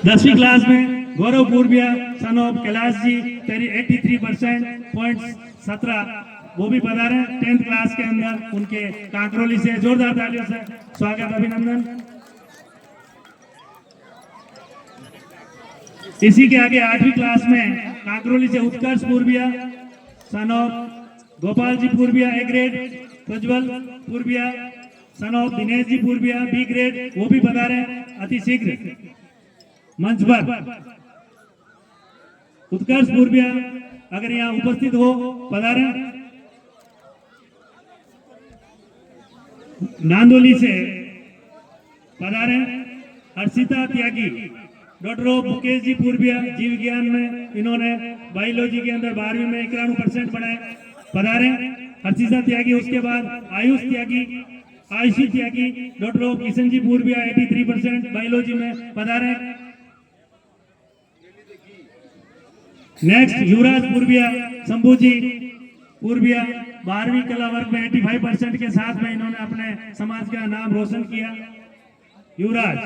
10वीं क्लास में गौरव Purvia son of Kailash ji 83% .17 वो भी पधारे 10th क्लास के अंदर। उनके कांकरोली से जोरदार तालियों से स्वागत अभिनंदन। इसी के आगे 8वीं क्लास में कांकरोली से Utkarsh Purviya son of Gopal ji Purviya A grade, Prajwal Purviya son of Dinesh ji Purviya B grade, वो भी पधारे अति शीघ्र मंच पर। उत्कर्ष पूर्विया अगर यहाँ उपस्थित हो पधारे। नांदोली से पधारे हर्षिता त्यागी, डॉक्टर ऑफ मुकेश जी पूर्विया जीव विज्ञान में इन्होंने बायोलॉजी के अंदर 12वीं में 91% बनाए, पधारे हर्षिता त्यागी। उसके बाद Ayush Tyagi, Aayushi Tyagi, daughter of Kishan ji Purviya 83% biology में पधारे। नेक्स्ट युवराज पूर्विया शंभू जी पूर्विया 12वीं कला वर्ग में 85% के साथ में इन्होंने अपने समाज का नाम रोशन किया। युवराज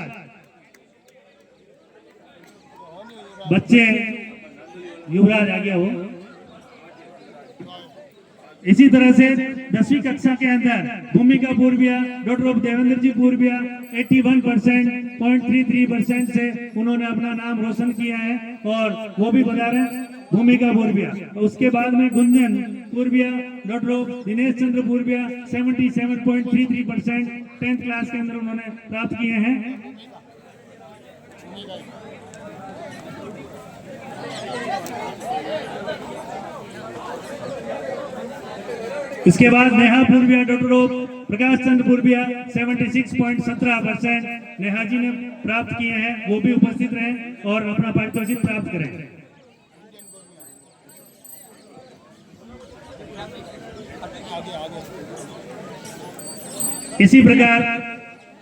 बच्चे युवराज आ गया हो। इसी तरह से 10वीं कक्षा के अंदर भूमिका पूर्विया डॉक्टर ऑफ देवेंद्र जी पूर्विया 81% से उन्होंने अपना नाम रोशन किया है और वो भी बता रहे हैं भूमिका पूर्विया। उसके बाद में Gunjan Purvia daughter of Dinesh Chandra Purvia 77.33% 10th class के अंदर उन्होंने प्राप्त किए हैं। इसके बाद नेहा पूर्विया डॉक्टर ऑफ प्रकाश चंद्र पूर्विया 76.17% नेहा जी ने प्राप्त किए हैं, वो भी उपस्थित रहें और अपना पारितोषिक प्राप्त करें। इसी प्रकार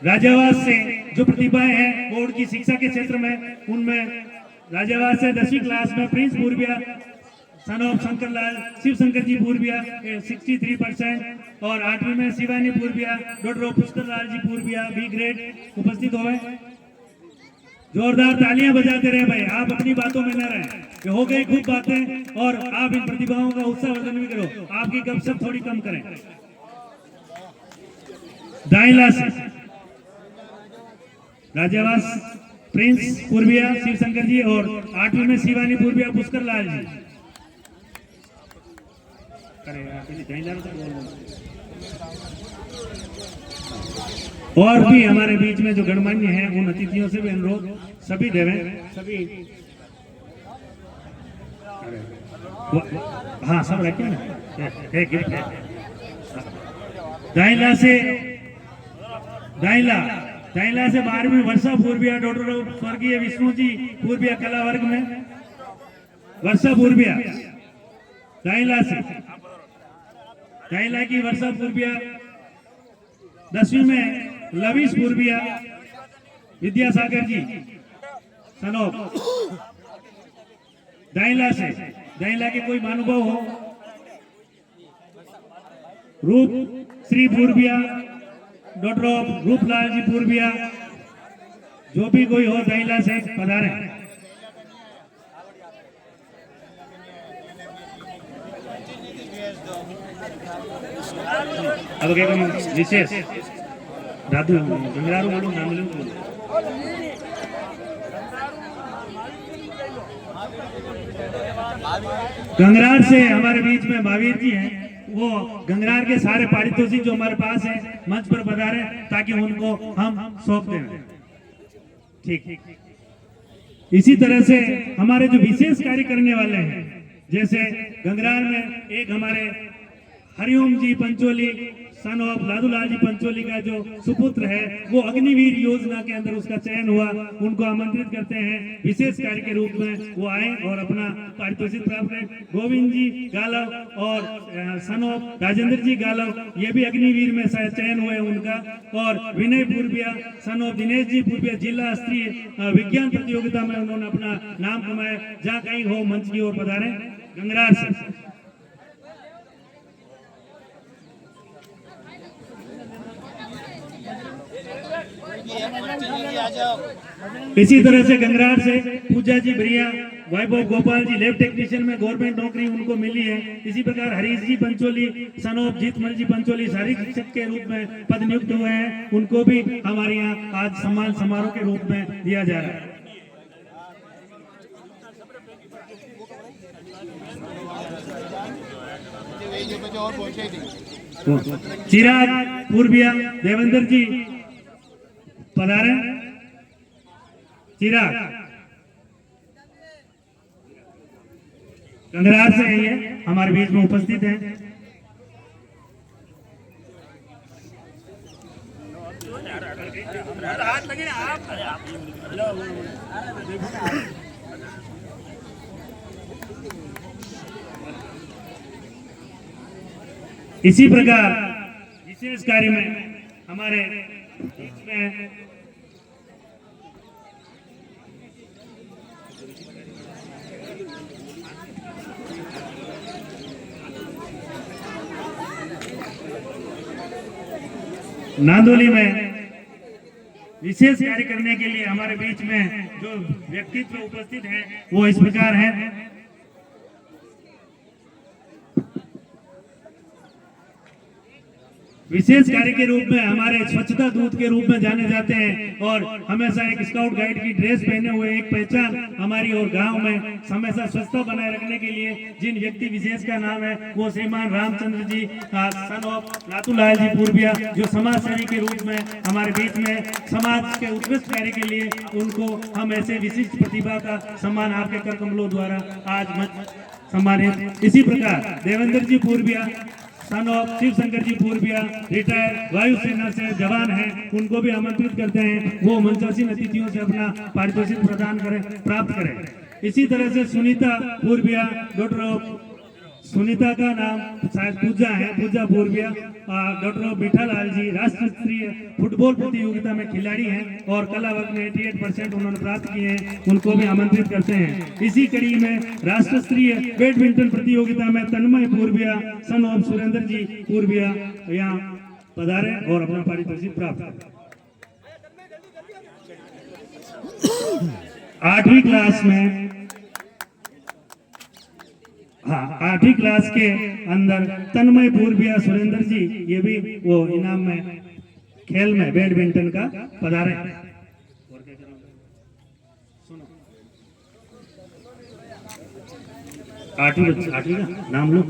राजावास से जो प्रतिभाएं हैं बोर्ड की शिक्षा के क्षेत्र में, उनमें राजावास से 10वीं क्लास में Prince Purviya son of Shankarlal Shiv Shankar ji Purviya 63% और 8वीं में Shivani Purviya daughter of Pushkar Lal ji Purviya B grade उपस्थित हुए। जोरदार तालियां बजाते रहे भाई, आप अपनी बातों में न रहें। हो गई खूब बातें और आप इन प्रतिभाओं का उत्साहवर्धन भी करो, आपकी गपशप थोड़ी कम करें। दाइला से राजावास प्रिंस पूर्विया शिव शंकर जी और 8वीं में शिवानी पूर्विया पुष्कर लाल जी। और भी हमारे बीच में जो गणमान्य हैं उन अतिथियों से भी अनुरोध सभी देवें, सभी हाँ सब रखे ना एक गिफ्ट है। दाइला से 12वीं वर्षा पूर्विया डॉक्टर ऑफ स्वर्गीय विष्णु जी पूर्विया कला वर्ग में वर्षा पूर्विया दाइला की वर्षा पूर्विया। 10वीं में लविश पूर्विया विद्यासागर जी सन ऑफ दाइला से। दाइला के कोई महानुभाव हो, रूप श्री पूर्विया डॉक्टर ऑफ रूपलाल जी पूर्विया, जो भी कोई हो दाइला से पधारे। अब क्या विशेष दादू गंगरारू बोलूं नाम लूं। गंगरार से हमारे बीच में महावीर जी हैं, वो गंगरार के सारे पारितोषिक जो हमारे पास है मंच पर पधारे ताकि उनको हम सौंप दें। ठीक इसी तरह से हमारे जो विशेष कार्य करने वाले हैं, जैसे गंगरार में एक हमारे हरिओम जी पंचोली सन ऑफ लादूलाल जी पंचोली का जो सुपुत्र है वो अग्निवीर योजना के अंदर उसका चयन हुआ, उनको आमंत्रित करते हैं विशेष कार्य के रूप में वो आए और अपना पारितोषिक प्राप्त करें। गोविंद जी गालव और सन ऑफ राजेंद्र जी गालव ये भी अग्निवीर में चयन हुए उनका। और विनय पूर्विया सन ऑफ दिनेश जी पूर्विया जिला स्तरीय विज्ञान प्रतियोगिता में उन्होंने अपना नाम कमाया। जहाँ कहीं हो मंच की ओर पधारे गंगरार से। इसी तरह से गंगरार से पूजा जी बरिया, वैभव गोपाल जी लैब टेक्नीशियन में गवर्नमेंट नौकरी उनको मिली है। इसी प्रकार हरीश जी पंचोली, सन ऑफ जीतमल जी पंचोली शारीरिक शिक्षक के रूप में पद नियुक्त हुए हैं, उनको भी हमारे यहाँ आज सम्मान समारोह के रूप में दिया जा रहा है। चिराग पूर्विया देवेंद्र जी पधारे। चिराग गंगरार से है, ये हमारे बीच में उपस्थित हैं। इसी प्रकार विशेष कार्य में हमारे बीच में नांदोली में विशेष कार्य करने के लिए हमारे बीच में जो व्यक्तित्व उपस्थित हैं वो इस प्रकार हैं। विशेष कार्य के रूप में हमारे स्वच्छता दूत के रूप में जाने जाते हैं और हमेशा एक स्काउट गाइड की ड्रेस पहने हुए एक पहचान हमारी और गांव में हमेशा स्वच्छता बनाए रखने के लिए जिन व्यक्ति विशेष का नाम है वो श्रीमान रामचंद्र जी सन ऑफ नाथूलाल जी पूर्विया, जो समाज सेवी के रूप में हमारे बीच में समाज के उत्कृष्ट कार्य के लिए उनको हम ऐसे विशिष्ट प्रतिभा का सम्मान आपके कर कमलों द्वारा आज सम्मानित। इसी प्रकार Devendra ji Purviya son of Shiv Shankar ji Purviya retired वायुसेना से जवान हैं, उनको भी आमंत्रित करते हैं वो मंचासीन अतिथियों से अपना पारितोषिक प्रदान करें, प्राप्त करें। इसी तरह से सुनीता पूर्विया, डॉक्टर ऑफ सुनीता का नाम शायद पूजा है, पूजा पूर्विया, डॉक्टर ऑफ बिठालाल जी राष्ट्रीय स्तरीय फुटबॉल प्रतियोगिता में खिलाड़ी हैं और कला वर्ग में 88% उन्होंने प्राप्त किए हैं, उनको भी आमंत्रित करते हैं। इसी कड़ी में राष्ट्रीय स्तरीय बैडमिंटन प्रतियोगिता में तन्मय पूर्विया सन ऑफ सुरेंद्र जी पूर्विया यहाँ पधारे और अपना पारितोषिक प्राप्त करें। 8वीं क्लास में 8वीं क्लास के अंदर तन्मय पूर्विया सुरेंद्र जी, ये भी वो इनाम में खेल में बैडमिंटन का पधारे। 8वीं का नाम लो।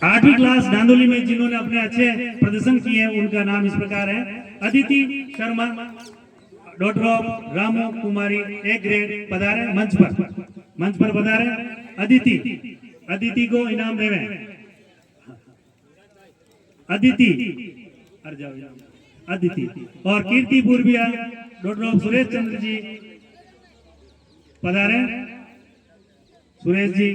8वीं क्लास नांदोली में जिन्होंने अपने अच्छे प्रदर्शन किए हैं उनका नाम इस प्रकार है। अदिति शर्मा, डॉक्टर ऑफ रामो कुमारी ए ग्रेड पधारे, मंच पर पधारे। अदिति को इनाम देवे। अदिति और कीर्ति पूर्विया, डॉक्टर ऑफ सुरेश चंद्र जी पधारे। सुरेश जी,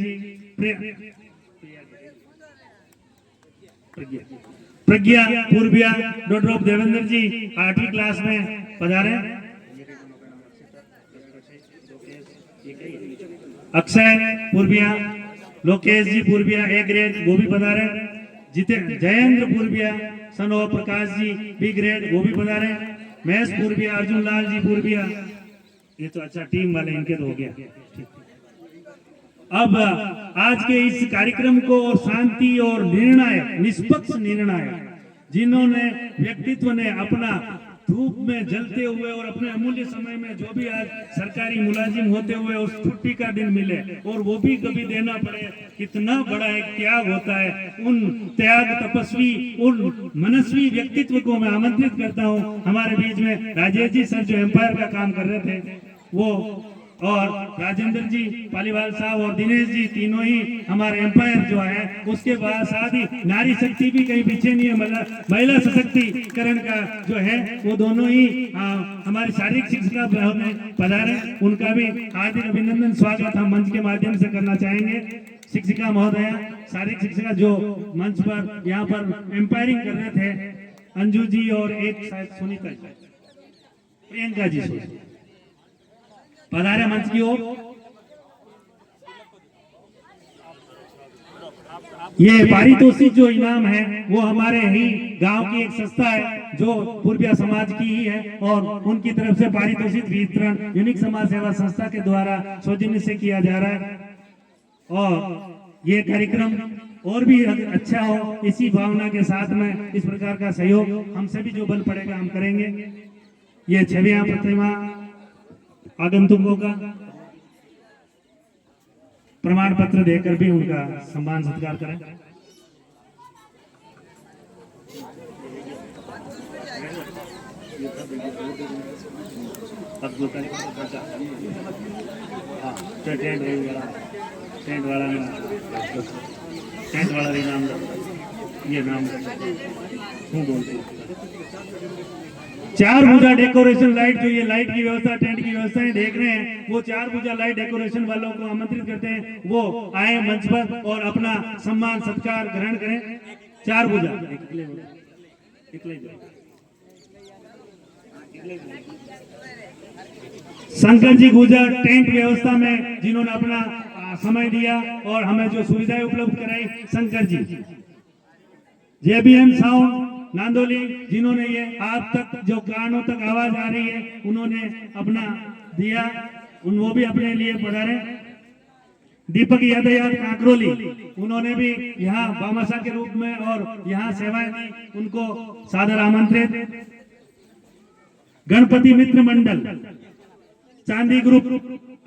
प्रज्ञा पूर्विया, डॉक्टर ऑफ देवेंद्र जी 8वीं क्लास में पधारे। अक्षय पूर्विया, लोकेश जी पूर्विया ए ग्रेड वो भी पधारे। Jayendra Purviya son of Prakash ji B grade वो भी पधारे। महेश पूर्विया, अर्जुन लाल जी पूर्विया, ये तो अच्छा टीम वाले इनके तो हो गया। अब आज के इस कार्यक्रम को और शांति और निर्णायक निष्पक्ष निर्णायक जिन्होंने व्यक्तित्व ने अपना धूप में जलते हुए और अपने अमूल्य समय में जो भी आज सरकारी मुलाजिम होते हुए उस छुट्टी का दिन मिले और वो भी कभी देना पड़े, कितना बड़ा एक त्याग होता है। उन त्याग तपस्वी उन मनस्वी व्यक्तित्व को मैं आमंत्रित करता हूँ हमारे बीच में। राजेश जी सर जो एम्पायर का काम कर रहे थे वो, और राजेंद्र जी पालीवाल साहब और दिनेश जी तीनों ही हमारे एम्पायर जो है। उसके बाद साथ ही नारी शक्ति भी कहीं पीछे नहीं है, महिला सशक्तिकरण का जो है वो दोनों ही हमारी शारीरिक शिक्षिका पधारे, उनका भी हार्दिक अभिनंदन स्वागत हम मंच के माध्यम से करना चाहेंगे। शिक्षिका महोदया, शारीरिक शिक्षिका जो मंच पर यहाँ पर एम्पायरिंग कर रहे थे, अंजू जी और एक शायद सुनीता जी, प्रियंका जी पधारे मंच की ओर। ये पारितोषिक जो इनाम है वो हमारे ही गांव की एक संस्था है जो पूर्विया समाज की ही है और उनकी तरफ से पारितोषिक वितरण यूनिक समाज सेवा संस्था के द्वारा सौजन्य से किया जा रहा है। और ये कार्यक्रम और भी अच्छा हो, इसी भावना के साथ में इस प्रकार का सहयोग हमसे भी जो बल पड़ेगा हम करेंगे। ये 6वां प्रतिमा आगंतुकों का प्रमाण पत्र देकर भी उनका सम्मान सत्कार करें। टेंट वाला भी नाम ये नाम हूँ बोलते 4 भुजा डेकोरेशन लाइट, जो ये लाइट की व्यवस्था टेंट की व्यवस्थाएं देख रहे हैं, वो 4 भुजा लाइट डेकोरेशन वालों को आमंत्रित करते हैं वो आए मंच पर और अपना सम्मान सत्कार ग्रहण करें। 4 भुजा शंकर जी गुजर टेंट व्यवस्था में जिन्होंने अपना समय दिया और हमें जो सुविधाएं उपलब्ध कराई, शंकर जी। JBM साउंड नांदोली जिन्होंने ये आप तक जो कानों तक आवाज आ रही है उन्होंने अपना दिया, वो भी अपने लिए पधारे। दीपक यातायात कांकरोली उन्होंने भी यहाँ बामासा के रूप में और यहाँ सेवाएं दी, उनको सादर आमंत्रित। गणपति मित्र मंडल चांदी ग्रुप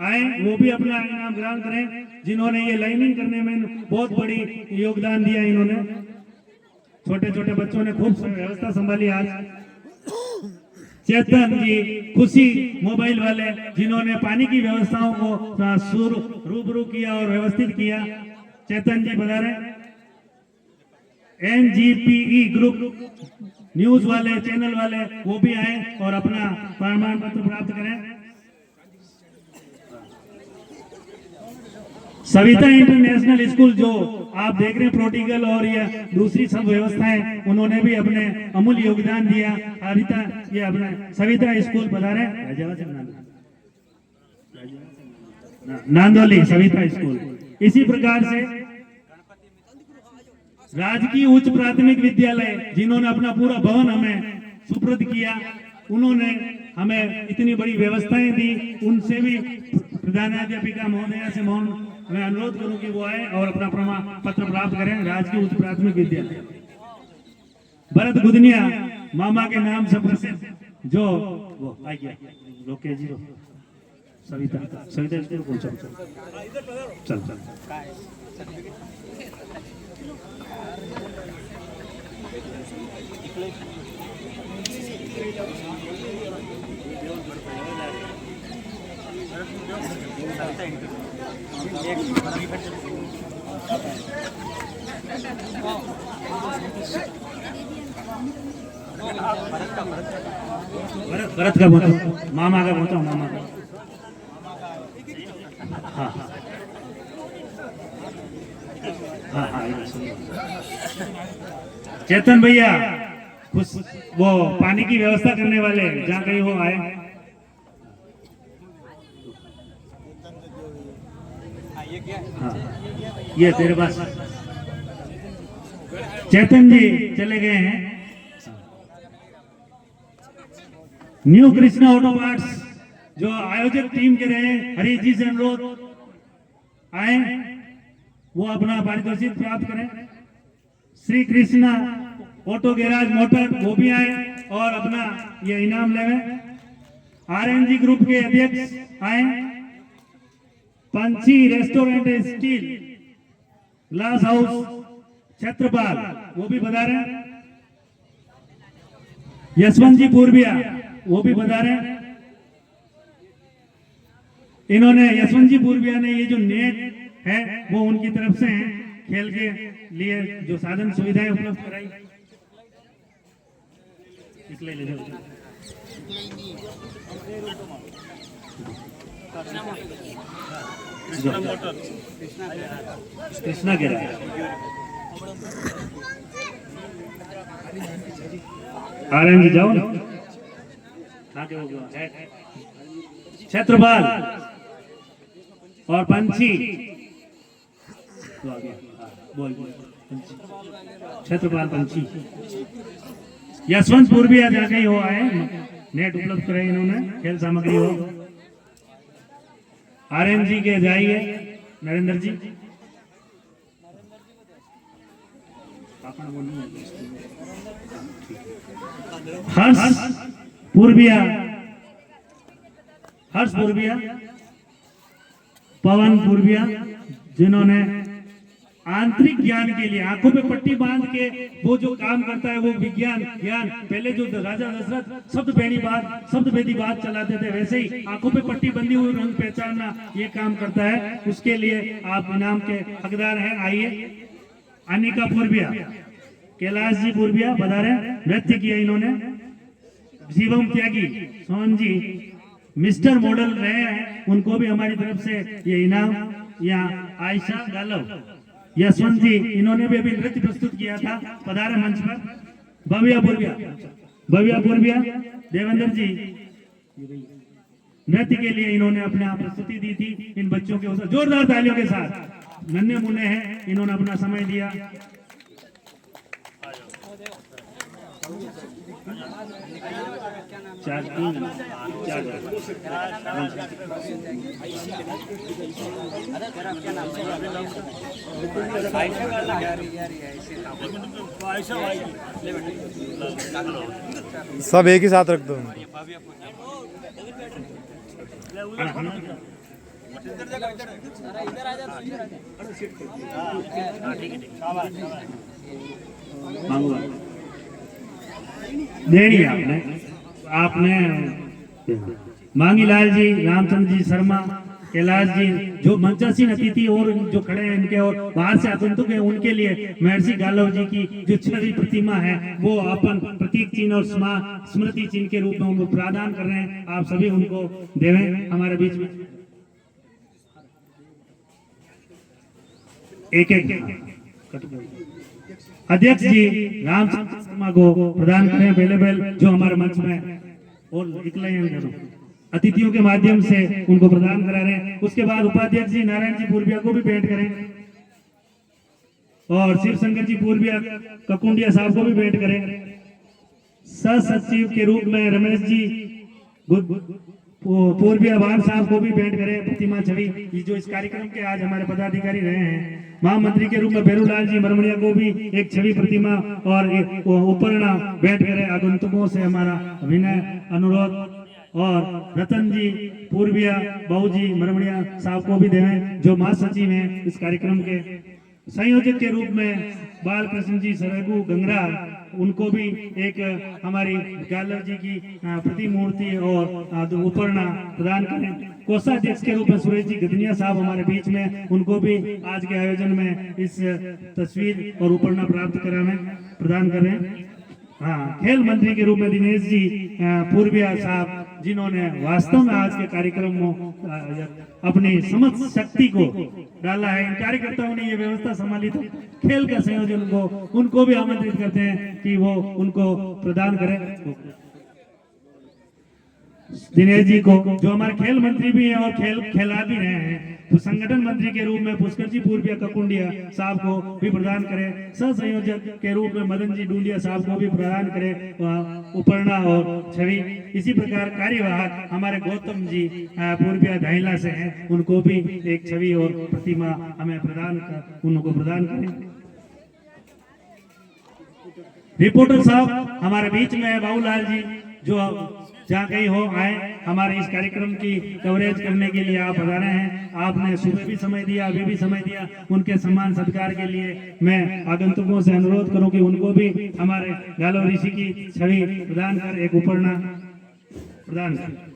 आए, वो भी अपना इनाम ग्रहण करें, जिन्होंने ये लाइनिंग करने में बहुत बड़ी योगदान दिया। इन्होंने छोटे छोटे बच्चों ने खूब व्यवस्था संभाली। आज चेतन जी खुशी मोबाइल वाले जिन्होंने पानी की व्यवस्थाओं को रूबरू किया और व्यवस्थित किया, चेतन जी बता रहे। NGPE ग्रुप न्यूज वाले चैनल वाले वो भी आए और अपना प्रमाण पत्र प्राप्त करें। सविता इंटरनेशनल स्कूल जो आप देख रहे हैं प्रोटिकल और ये दूसरी सब व्यवस्थाएं, उन्होंने भी अपने अमूल्य योगदान दिया। हरिता ये अपने सविता स्कूल बता रहे नांदोली सविता स्कूल। इसी प्रकार से राजकीय उच्च प्राथमिक विद्यालय जिन्होंने अपना पूरा भवन हमें सुपुर्द किया, उन्होंने हमें इतनी बड़ी व्यवस्थाएं दी, उनसे भी प्रधानाध्यापिका महोदया से मैं अनुरोध करूं कि वो आए और अपना प्रमाण पत्र प्राप्त करें। राजकीय उच्च प्राथमिक विद्यालय भरत गुदनिया मामा के नाम से प्रसिद्ध जो वो आ गया लोके जी सविता स्कूल कौन सा चल चल भरत का बोलता मामा का बोलता हूँ मामा का। हाँ हाँ हाँ चेतन भैया खुश वो पानी की व्यवस्था करने वाले जहाँ कहीं वो आए। हाँ ये तेरे पास चेतन जी चले गए हैं। न्यू कृष्णा ऑटो पार्ट्स जो आयोजक टीम के रहे हरीश जी से अनुरोध आए वो अपना पारितोषिक प्राप्त करें। Shri Krishna auto garage motor वो भी आए और अपना ये इनाम लेवे। RNG ग्रुप के अध्यक्ष आए। पंछी restaurant steel glass house Chhatrapal वो भी बता रहे। यशवंत जी पूर्विया वो भी बता रहे। इन्होंने यशवंत जी पूर्विया ने ये जो नेट है वो उनकी तरफ से है, खेल के लिए जो साधन सुविधाएं उपलब्ध कराई। इसलिए ले जाओ कृष्णा गिरा RNG जाओ ना छत्रपाल और पंछी बोल छत्रपाल पंछी यशवंतपुर भी जहाँ कहीं हो आए नेट उपलब्ध कराई इन्होंने खेल सामग्री हो आर्यन जी के जाइए नरेंद्र जी हर्ष पूर्विया पवन पूर्विया जिन्होंने आंतरिक ज्ञान के लिए आंखों पे पट्टी बांध के वो जो काम करता है वो विज्ञान ज्ञान पहले जो राजा दशरथ शब्द भेदी बात चलाते थे वैसे ही आंखों पे पट्टी बंधी हुई रंग पहचानना ये काम करता है उसके लिए आप इनाम के हकदार हैं आइए अनिका पूर्विया कैलाश जी पूर्विया बता रहे नृत्य किया इन्होंने शिवम त्यागी सोहन जी मिस्टर मॉडल रहे हैं उनको भी हमारी तरफ से ये इनाम या आयशा गालव यशवंत जी इन्होंने भी अभी नृत्य प्रस्तुत किया था पधारे मंच पर भव्या पूर्विया देवेंद्र जी नृत्य के लिए इन्होंने अपना प्रस्तुति दी थी इन बच्चों के जोरदार तालियों के साथ नन्हे मुन्ने हैं इन्होंने अपना समय दिया सब एक ही साथ रख दो देनी आपने मांगीलाल जी रामचंद्र जी शर्मा कैलाश जी जो मंचासीन अतिथि और जो खड़े हैं इनके और बाहर से आगंतुक हैं उनके लिए महर्षि गालव जी की जो छवि प्रतिमा है वो अपन प्रतीक चिन्ह और स्मृति चिन्ह के रूप में उनको प्रदान कर रहे हैं आप सभी उनको देवें हमारे बीच में एक अध्यक्ष जी रामचंद्र शर्मा को प्रदान करें अवेलेबल जो हमारे मंच में और अतिथियों के माध्यम से उनको प्रदान करा रहे हैं उसके बाद उपाध्यक्ष जी नारायण जी पूर्विया को भी भेंट करें और शिव शंकर जी पूर्विया ककुंडिया साहब को भी भेंट करें सह सचिव के रूप में रमेश जी पूर्विया भान साहब को भी भेंट करें प्रतिमा छवि जो इस कार्यक्रम के आज हमारे पदाधिकारी रहे हैं महामंत्री के रूप में बेरूलाल जी मरमड़िया को भी एक छवि प्रतिमा और उपरणा भेंट करें आगंतुकों से हमारा विनय अनुरोध और रतन जी पूर्विया बाबू जी मरमड़िया साहब को भी देवें जो महासचिव हैं इस कार्यक्रम के संयोजक के रूप में बाल कृष्ण जी सरगू गंगरा उनको भी एक हमारी गालव जी की प्रतिमूर्ति और उपरणा प्रदान करें कोषाध्यक्ष के रूप में सुरेश जी गदनिया साहब हमारे बीच में उनको भी आज के आयोजन में इस तस्वीर और उपरणा प्राप्त कराने प्रदान करें हाँ खेल मंत्री के रूप में दिनेश जी पूर्विया साहब जिन्होंने वास्तव में आज के कार्यक्रम में अपनी समस्त शक्ति को डाला है इन कार्यकर्ताओं ने ये व्यवस्था संभाली थी खेल का संयोजन को उनको भी आमंत्रित करते हैं कि वो उनको प्रदान करें दिनेश जी को जो हमारे खेल मंत्री भी हैं और खेला भी रहे हैं तो संगठन मंत्री के रूप में पुष्कर जी पूर्विया ककुंडिया साहब को भी प्रदान करें सह संयोजक के रूप में मदन जी डूलिया साहब को भी प्रदान करें उपरणा और छवि इसी प्रकार कार्यवाहक हमारे गौतम जी पूर्विया धाइला से हैं उनको भी एक छवि और प्रतिमा हमें उनको प्रदान करें रिपोर्टर साहब हमारे बीच में है बाबूलाल जी जो जहाँ कहीं हो आए हमारे इस कार्यक्रम की कवरेज करने के लिए आप बता रहे हैं आपने सुबह भी समय दिया अभी भी समय दिया उनके सम्मान सत्कार के लिए मैं आगंतुकों से अनुरोध करूं कि उनको भी हमारे गालव ऋषि की छवि प्रदान कर एक उपरणा प्रदान करें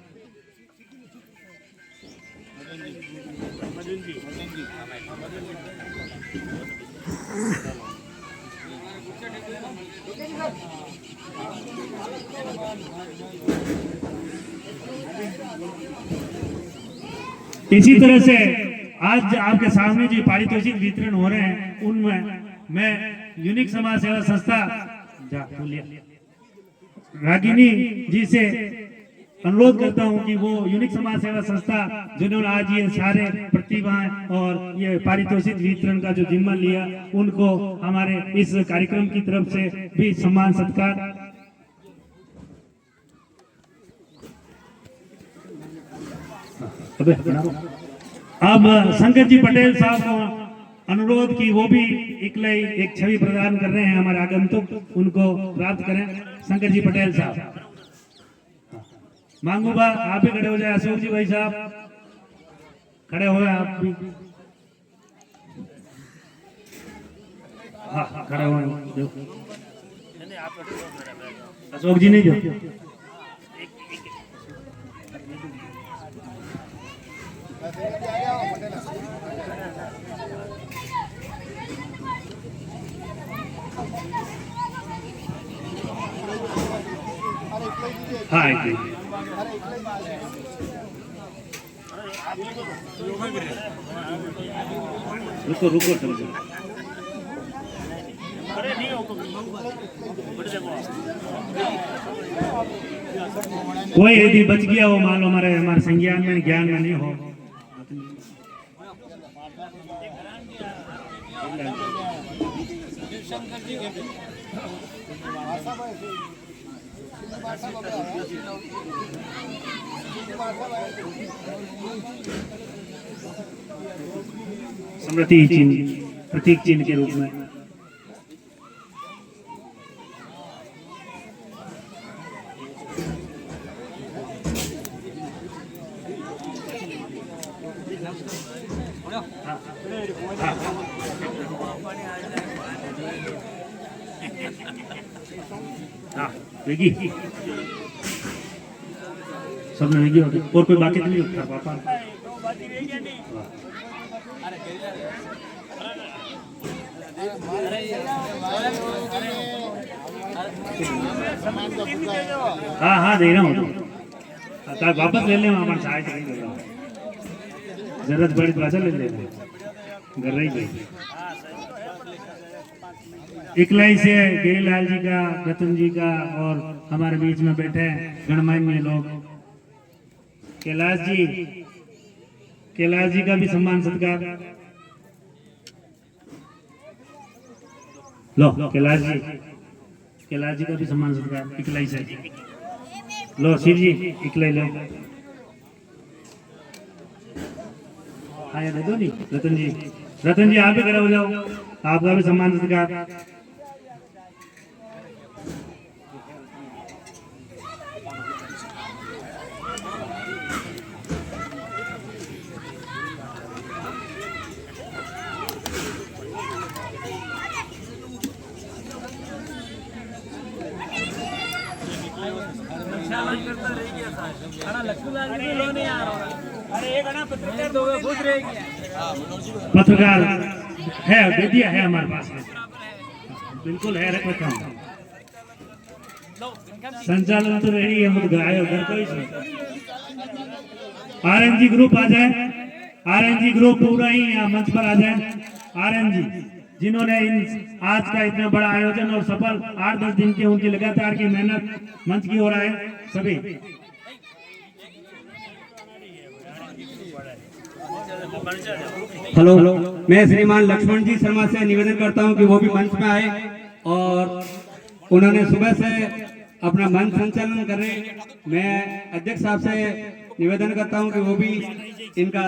इसी तरह से आज आपके सामने जो पारितोषिक वितरण हो रहे हैं उनमें मैं यूनिक समाज सेवा संस्था रागिनी जी से अनुरोध करता हूं कि वो यूनिक समाज सेवा संस्था जिन्होंने आज ये सारे प्रतिभाएं और ये पारितोषिक वितरण का जो जिम्मा लिया, उनको हमारे इस कार्यक्रम की तरफ से भी सम्मान सत्कार। अब शंकर जी पटेल साहब को अनुरोध की वो भी एक छवि प्रदान कर रहे हैं हमारे आगंतुक, उनको प्राप्त करें। शंकर जी पटेल साहब मांगूबा आप भी खड़े हो जाए। अशोक जी भाई साहब खड़े हो आप भी। हाँ खड़े हो। अशोक जी नहीं जो हाँ रुको रुको चलो। कोई यदि बच गया हो, मान लो हमारे संज्ञान में ज्ञान में नहीं हो, स्मृति चिन्ह, प्रतीक चिन्ह के रूप में। हाँ वेगी सबने वेगी होती और कोई बाकी तो नहीं उठा पापा। हाँ हाँ दे रहा हूँ, वापस ले ले हमारे सहायता नहीं कर रहा, जरूरत बड़ी तो ले ले घर रही गई। इकलाई से गिरिलाल जी का, रतन जी का और हमारे बीच में बैठे गणमान्य लोग, कैलाश जी का भी सम्मान सत्कार। लो कैलाश जी का भी सम्मान सत्कार इकलाई से। लो शिव जी इकलाई लो। हाँ यार दो नहीं रतन जी आप भी खड़े हो जाओ, आपका भी सम्मान सत्कार। पत्रकार है, दे दिया है हमारे पास में, बिल्कुल है, रख रखा हूँ। संचालन तो रेडी है, मुझे आयो घर कोई आरएनजी ग्रुप आ जाए, आरएनजी ग्रुप पूरा ही यहाँ मंच पर आ जाए। आरएनजी जिन्होंने इन आज का इतना बड़ा आयोजन और सफल 8-10 दिन की उनकी लगातार की मेहनत मंच की ओर आए सभी। हेलो, मैं श्रीमान लक्ष्मण जी शर्मा से निवेदन करता हूं कि वो भी मंच में आए, और उन्होंने सुबह से अपना मंच संचालन कर रहे। मैं अध्यक्ष साहब से निवेदन करता हूं कि वो भी इनका